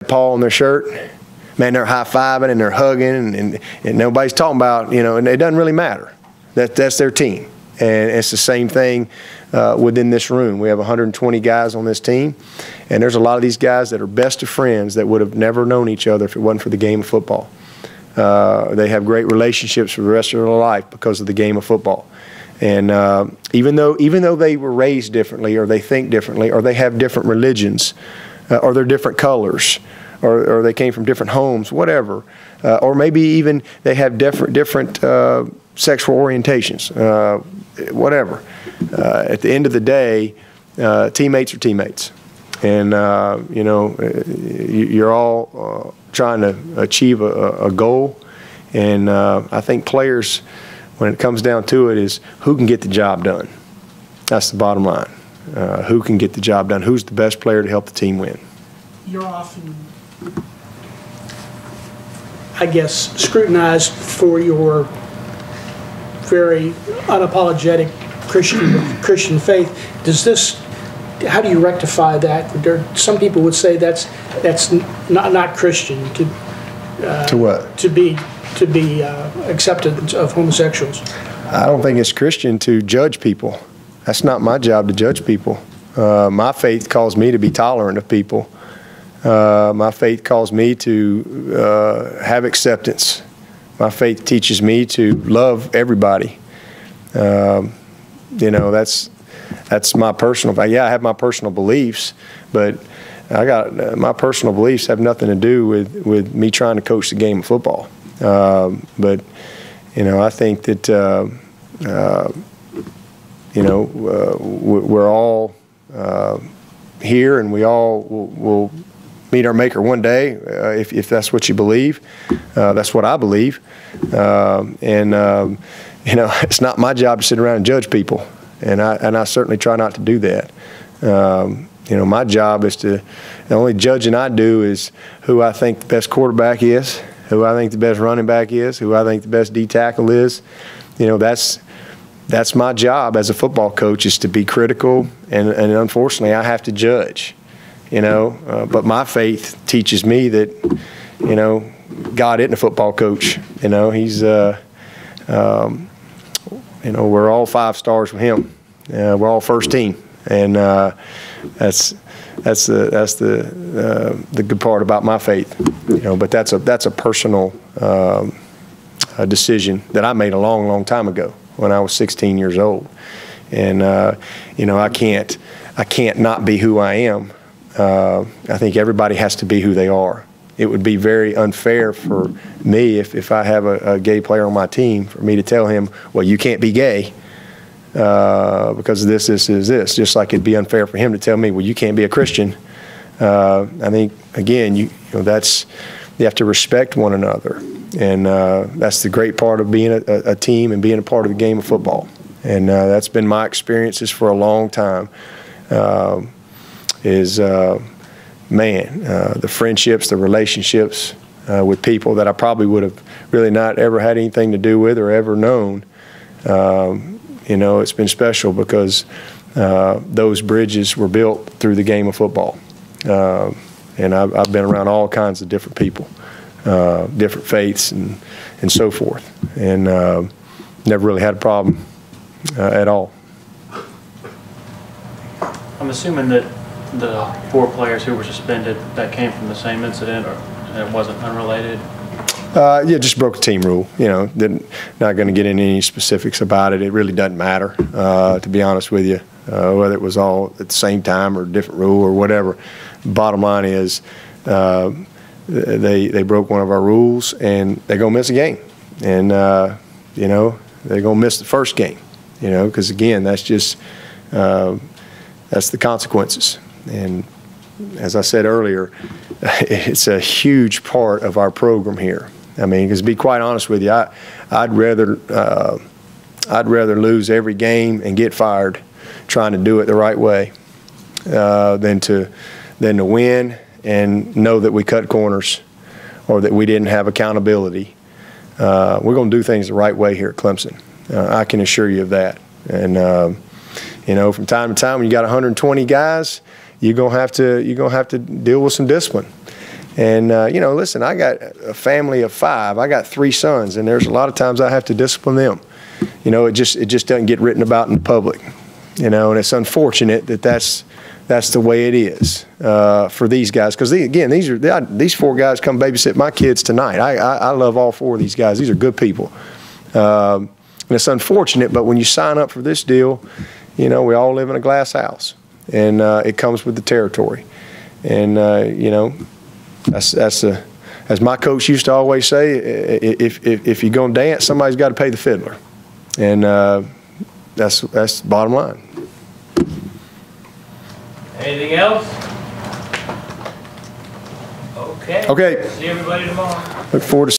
paw on their shirt, man, they're high-fiving and they're hugging and nobody's talking about, you know, and it doesn't really matter. That's their team. And it's the same thing within this room. We have 120 guys on this team, and there's a lot of these guys that are best of friends that would have never known each other if it wasn't for the game of football. They have great relationships for the rest of their life because of the game of football. And even though they were raised differently, or they think differently, or they have different religions, or they're different colors, or they came from different homes, whatever, or maybe even they have different sexual orientations, whatever. At the end of the day, teammates are teammates, and you know, you're all trying to achieve a goal. And I think players, when it comes down to it, is who can get the job done. That's the bottom line. Who can get the job done? Who's the best player to help the team win? You're often, I guess, scrutinized for your very unapologetic Christian faith. Does this? How do you rectify that? Some people would say that's not Christian to what? To be accepted of homosexuals. I don't think it's Christian to judge people. That's not my job to judge people. My faith calls me to be tolerant of people. My faith calls me to have acceptance. My faith teaches me to love everybody. You know, that's my personal. Yeah, I have my personal beliefs, but I got my personal beliefs have nothing to do with me trying to coach the game of football. But you know, I think that you know, we're all here, and we all will meet our Maker one day, if that's what you believe. That's what I believe. You know, it's not my job to sit around and judge people, and I certainly try not to do that. You know, my job is the only judging I do is who I think the best quarterback is, who I think the best running back is, who I think the best D tackle is. You know, that's my job as a football coach, is to be critical, and unfortunately I have to judge. You know, but my faith teaches me that, you know, God isn't a football coach. You know, He's, you know, we're all 5 stars with Him. We're all first team, and that's the good part about my faith. You know, but that's a personal decision that I made a long time ago when I was 16 years old, and you know, I can't not be who I am. I think everybody has to be who they are. It would be very unfair for me if I have a gay player on my team for me to tell him, well, you can't be gay because this is this. Just like it'd be unfair for him to tell me, well, you can't be a Christian. I think, again, you know, you have to respect one another, and that's the great part of being a team and being a part of the game of football. And that's been my experiences for a long time. The friendships, the relationships with people that I probably would have really not ever had anything to do with or ever known. You know, it's been special because those bridges were built through the game of football. And I've been around all kinds of different people, different faiths and so forth, and never really had a problem at all. I'm assuming that the 4 players who were suspended, that came from the same incident, or it wasn't unrelated? Yeah, just broke the team rule. You know, not going to get into any specifics about it. It really doesn't matter, to be honest with you, whether it was all at the same time or a different rule or whatever. Bottom line is they broke one of our rules, and they're going to miss a game. And, you know, they're going to miss the first game, you know, because, again, that's just that's the consequences. And as I said earlier, it's a huge part of our program here. I mean, because to be quite honest with you, I'd rather lose every game and get fired trying to do it the right way than to win and know that we cut corners or that we didn't have accountability. We're going to do things the right way here at Clemson. I can assure you of that. And you know, from time to time, when you got 120 guys, you're gonna have to deal with some discipline. And, you know, listen, I got a family of 5. I got 3 sons, and there's a lot of times I have to discipline them. You know, it just doesn't get written about in the public, you know, and it's unfortunate that that's the way it is for these guys. Because, again, these 4 guys come babysit my kids tonight. I love all 4 of these guys. These are good people. And it's unfortunate, but when you sign up for this deal, you know, we all live in a glass house, and it comes with the territory. And, you know, as my coach used to always say, if you're going to dance, somebody's got to pay the fiddler. And that's the bottom line. Anything else? Okay. Okay. See everybody tomorrow. Look forward to